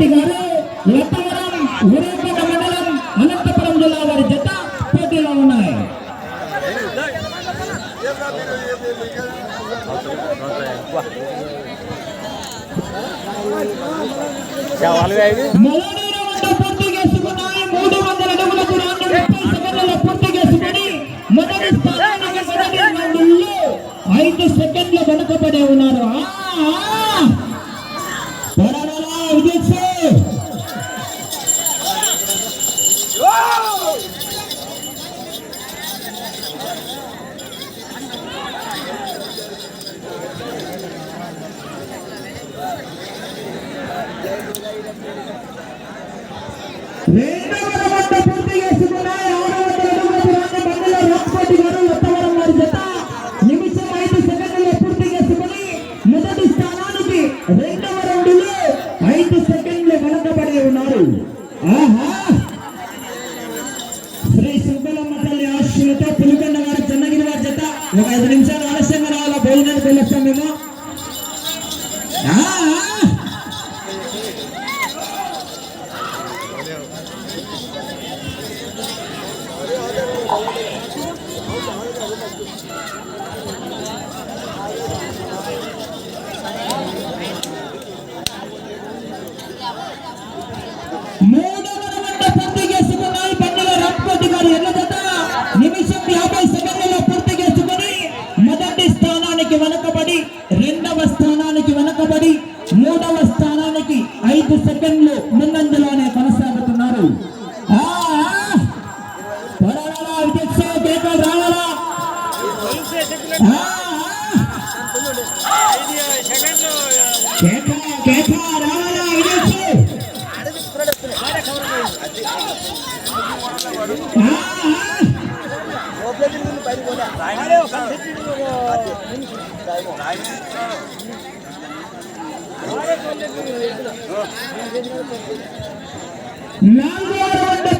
రెడ్డి గారు లక్కవరం ఊరేపేట మండలం అనంతపురం జిల్లా వారి జత పోటీలో ఉన్నాయి. పూర్తి చేసుకున్నాయి. 300 అడుగుల దూరాన్ని 30 సెకండ్లలో పూర్తి చేసుకుని మొదటి స్థానానికి 5 సెకండ్లు వెనుకబడి ఉన్నారు. పూర్తి చేసుకున్నాయి. 600 అడుగుల దూరాన్ని బండిలో రాజ్కోటి గారు ఉత్తవరం వారి జత నిమిషం 5 సెకండ్లలో పూర్తి చేసుకుని మొదటి స్థానానికి రెండవ రౌండ్లో 5 సెకండ్లు వెనుకబడి ఉన్నారు. శ్రీ సుబ్బలమ్మ తల్లి ఆశీస్సులతో పులికొండ గారు చెన్నగిరి వారి జత ఒక 5 నిమిషాలు ఆలస్యంగా రావాలా, భోజనానికి వెళ్ళొస్తాం మేము. నిమిషం 50 సెకండ్లలో పూర్తి చేసుకుని మొదటి స్థానానికి వెనకబడి రెండవ స్థానానికి వెనకబడి మూడవ స్థానానికి 5 సెకండ్లు ముందంజలోనే కొనసాగుతున్నారు.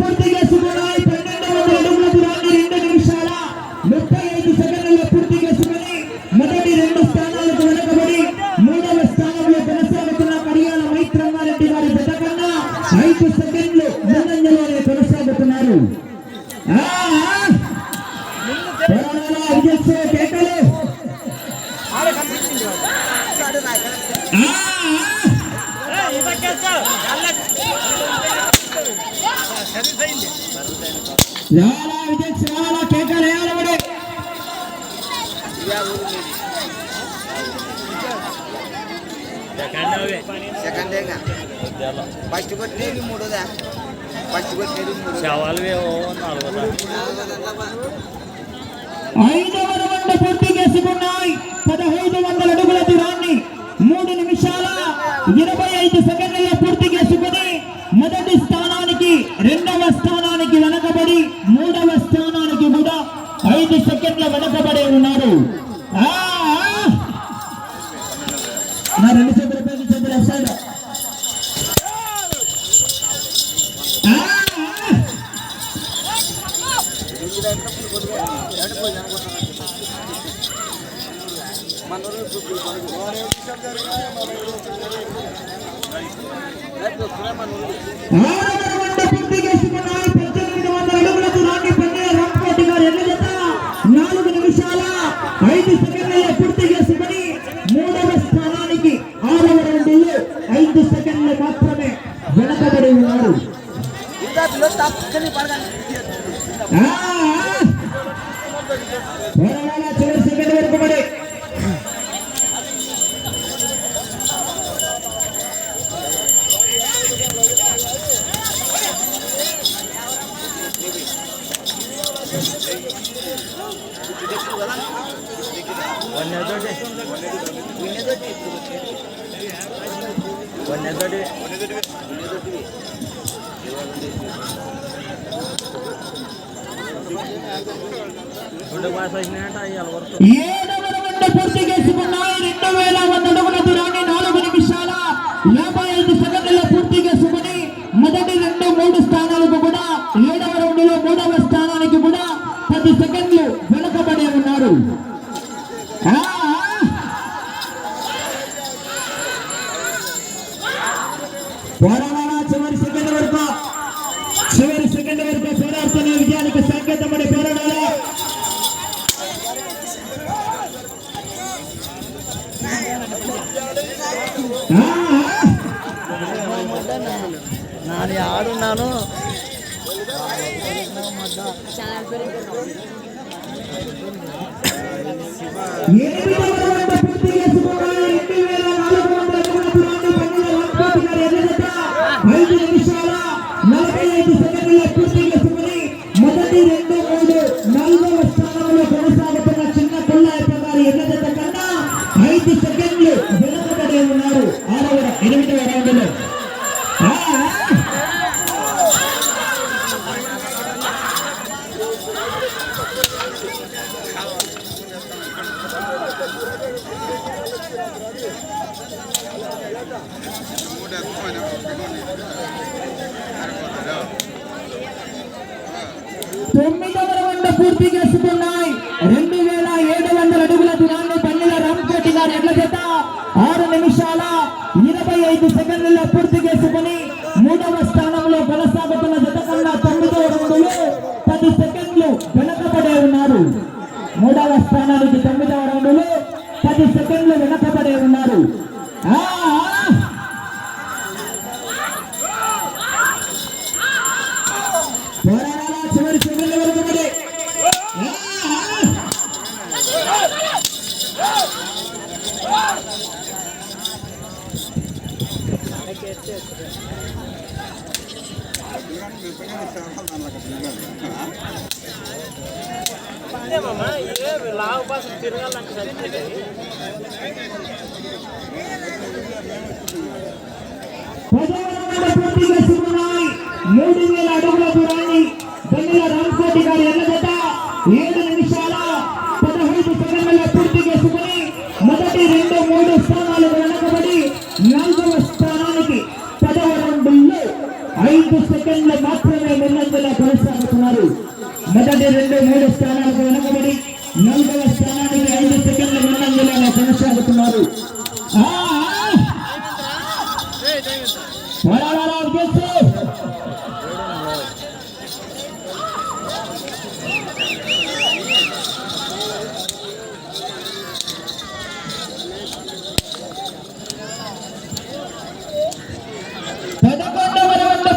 పూర్తి చేసుకున్నాయి. 1200 అడుగుల దూరాన్ని 2 నిమిషాల 35 సెకండ్లలో పూర్తి చేసుకుని మొదటి 2 స్థానాలకు వెనుకబడి మూడవ స్థానంలో కొనసాగుతున్న కడియాల మైత్రంగారెడ్డి గారి జత కన్నా 5 సెకండ్లు ముందంజలోనే కొనసాగుతున్నారు. ఐదవ రౌండ్ పూర్తి చేసుకున్నాయి. 1500 అడుగుల దూరాన్ని 3 నిమిషాల 25 సెకండ్లలో పూర్తి చేసుకుని మొదటి స్థానానికి రెండవ స్థానానికి వెనకబడి మూడవ స్థానానికి కూడా 5 సెకండ్ల వెనకబడి ఉన్నారు. నా 2 చేతుల పైకి చేతులు వస్తాయి. పూర్తి చేసుకున్నాయి. 1800 అడుగుల దూరాన్ని బండిలో రాజ్కోటి గారు ఎల్ల జత 4 నిమిషాల 5 సెకండ్లలో పూర్తి చేసుకుని మూడవ స్థానానికి 6వ రౌండ్లో 5 సెకండ్లు మాత్రమే వెనకబడి ఉన్నారు. చివరి సెకండ్ వరకు పడి పూర్తి చేసుకున్నాయి. 2100 అడుగుల దూరాన్ని 4 నిమిషాల 55 సెకండ్లలో పూర్తి చేసుకుని మొదటి 2, 3 స్థానాలకు కూడా 7వ రౌండ్లో 3వ స్థానానికి కూడా 10 సెకండ్లు వెనుకబడి ఉన్నారు. పోరాడాలా చివరి సెకండ్ వరకు పోరాడుతున్న విజయానికి సంకేతం పడి పోరాడాలా. నాని ఆడున్నాను మొదటి 2, 3, 4వ స్థానంలో కొనసాగుతున్న చిన్న కొల్లాయప్ప గారు ఎన్నదట కన్నా 5 సెకండ్లు వెనుకబడి ఉన్నారు 8వ రౌండ్లో. తొమ్మిదవ రౌండ్ పూర్తి చేసుకున్నాయి. 2700 అడుగుల దూరాన్ని పన్నెల రామకోటి గారు ఎడ్ల జత 6 నిమిషాల 25 సెకండ్లలో పూర్తి చేసుకుని 3వ స్థానంలో కొనసాగుతున్న జత కన్నా 9వ రౌండ్లో 10 సెకండ్లు వెనకబడే ఉన్నారు. 3వ స్థానానికి 9వ రౌండ్లో 10 సెకండ్లు వెనకబడే ఉన్నారు. చివరి సెకండ్ల వరకు పూర్తి చేసుకున్నాయి. 3000 అడుగుల దూరాన్ని పన్నెల రామకోటి గారు ఎన్నదట 7 నిమిషాల 15 సెకండ్లలో పూర్తి చేసుకుని మొదటి 2, 3 స్థానాలు వెనకబడి 4వ స్థానానికి 10వ రౌండ్లో 5 సెకండ్లు మాత్రమే ముందంజలో కొనసాగుతున్నారు. మొదటి 2, 3 స్థానాలకు వెనకబడి 4వ స్థానానికి 5 సెకండ్ల ముందంజలో కొనసాగుతున్నారు.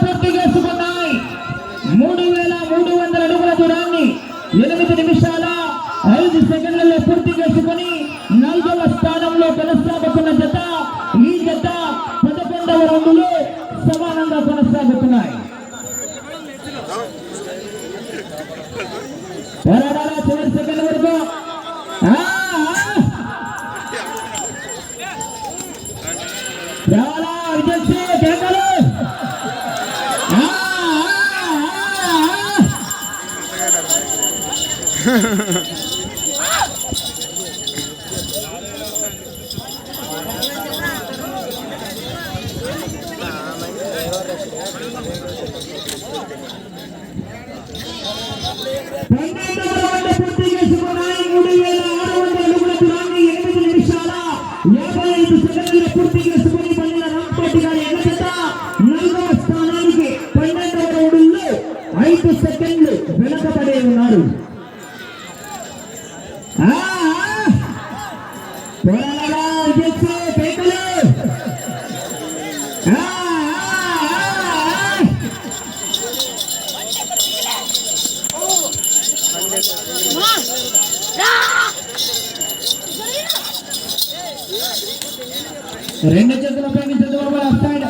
పూర్తి చేసుకున్నాయి. 3300 అడుగుల దూరాన్ని 8 నిమిషాల 5 సెకండ్లలో పూర్తి చేసుకుని 4వ స్థానంలో కొనసాగుతున్న జత ఈ జత 11వ రౌండ్లో సమానంగా కొనసాగుతున్నాయి. పోరాడాల చివరి సెకండ్ వరకు చాలా విజయశ్రీ కేకలు. పూర్తి చేసుకున్నాయి. 3600 అడుగుల దూరాన్ని 8 నిమిషాల 55 సెకండ్లలో పూర్తి చేసుకుని పన్నెల రామకోటి గారి ఎన్నదట 4వ స్థానానికి 12వ రౌండ్లో 5 సెకండ్లు వెనకబడే ఉన్నారు. రెండు చేతులు ఉపయోగించదు బాబు లెఫ్ట్ సైడ్.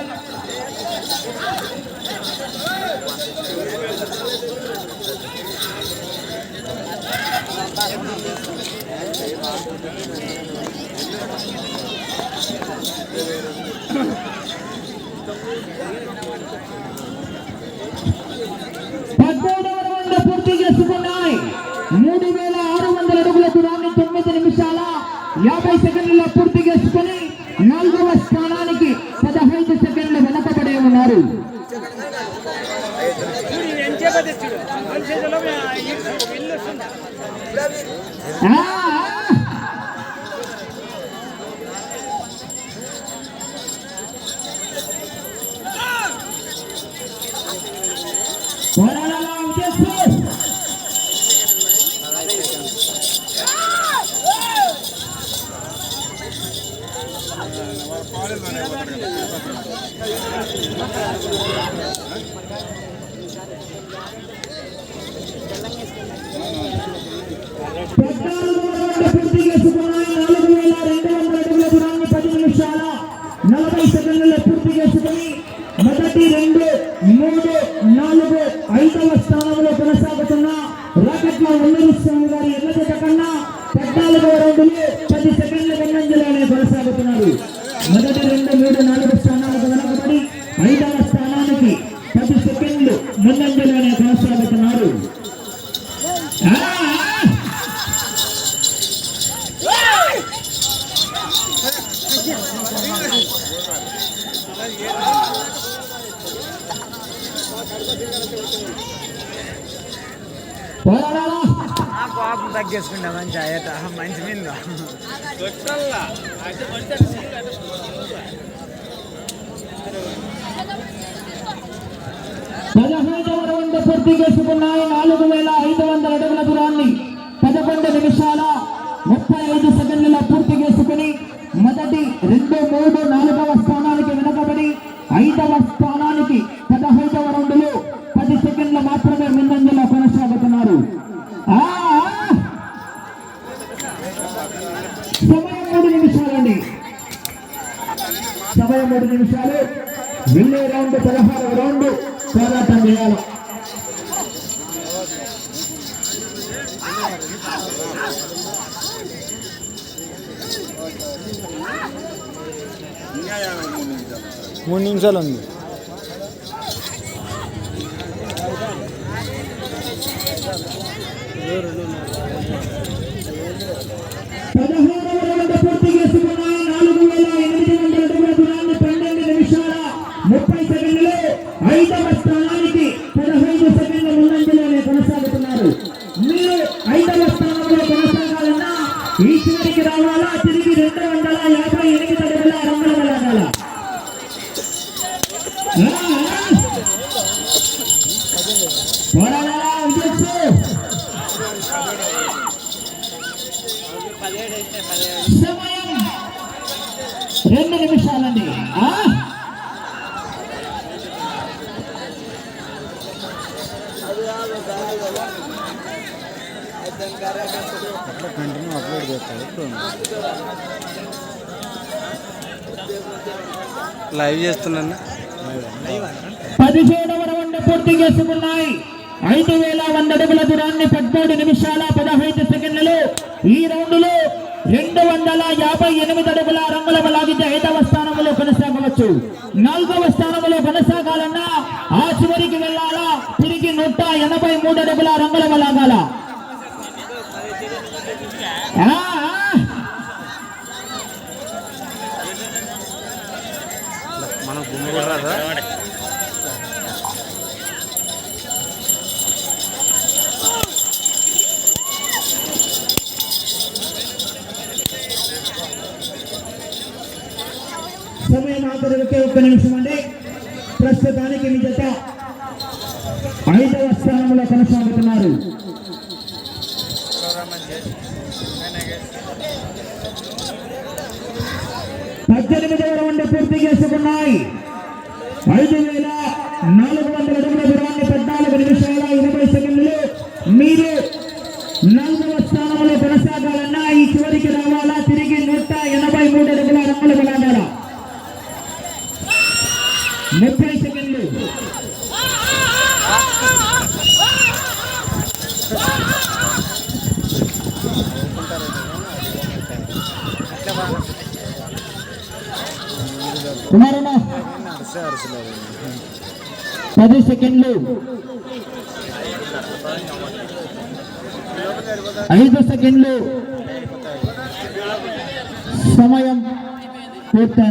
పూర్తి చేసుకున్నాయి. 3600 అడుగుల దూరాన్ని 9 నిమిషాల 50 సెకండ్లలో పూర్తి చేసుకుని 4వ స్థానానికి 15 సెకండ్లు వెనకబడే ఉన్నారు. పూర్తి చేసుకున్నాయి. 4200 అడుగుల దూరాన్ని 10 నిమిషాల 40 సెకండ్లలో పూర్తి చేసుకుని మొదటి 2, 3, 4, 5వ స్థానంలో కొనసాగుతున్న రాకెట్ల ఉన్నరుస్వామి గారి ఎల్ల జత కన్నా 14వ రౌండ్లో 10 సెకండ్ల వెన్నంజలోనే కొనసాగుతున్నారు. మొదటి 2, 3, 4 స్థానాలకు వెనకబడి 5వ స్థానానికి 10 సెకండ్లు ముందంజలోనే కొనసాగుతున్నారు. పాపం తగ్గేసుకుంటా మంచి అయ్యట మంచి మీద 15వ రౌండ్ పూర్తి చేసుకున్నాయి. 4500 అడుగుల దూరాన్ని 11 నిమిషాల 35 సెకండ్లలో పూర్తి చేసుకుని మొదటి 2, 3, 4వ స్థానానికి వెనకబడి 5వ స్థానానికి 15వ రౌండ్లో 10 సెకండ్లు మాత్రమే ముందంజలో కొనసాగుతున్నారు. సమయం 3 నిమిషాలండి. సమయం 3 నిమిషాలు. వెళ్ళే రౌండ్ 16వ రౌండ్ పోరాటం చేయాలి. మూడు నిమిషాలు ఉంది. పూర్తి చేసుకున్నాయి. 4800 అడుగుల దూరాన్ని 12 నిమిషాల 30 సెకండ్లలో 5వ స్థానానికి 15 సెకండ్ల ముందంజలోనే కొనసాగుతున్నారు. మీరు 5వ స్థానంలో కొనసాగాలన్నా ఈ చివరికి రావాలా, తిరిగి 258 అడుగుల రంగుల వెళ్ళాల. సమయం 2 నిమిషాలండి. కంటిన్యూ అప్లోడ్ చేస్తాడు. లైవ్ చేస్తున్నాను. 17వ రౌండ్ పూర్తి చేసుకున్నాయి. 5100 అడుగుల దూరాన్ని 13 నిమిషాల 15 సెకండ్లలో ఈ రౌండ్లో 258 అడుగుల రంగుల లాగితే 5వ స్థానంలో కొనసాగవచ్చు. 4వ స్థానంలో కొనసాగాలన్నా ఆ చివరికి వెళ్ళాలా, తిరిగి 183 అడుగుల రంగుల లాగాల. మనం భూమి కూడా రాదా? సమయం ఆఖరికి 1 నిమిషం అండి. ప్రస్తుతానికి మీ జత 5వ స్థానంలో కొనసాగుతున్నారు. 18వ రౌండ్ పూర్తి చేసుకున్నాయి. 5400 అడుగుల దూరాన్ని 14 నిమిషాల 20 సెకండ్లు. మీరు 4వ స్థానంలో కొనసాగాలన్నా ఈ చివరికి రావాలా, తిరిగి 183 అడుగుల రంగులు కొనాలా. 30 సెకండ్లు. కుమారన్న 10 సెకండ్లు. 5 సెకండ్లు. సమయం పూర్తయిన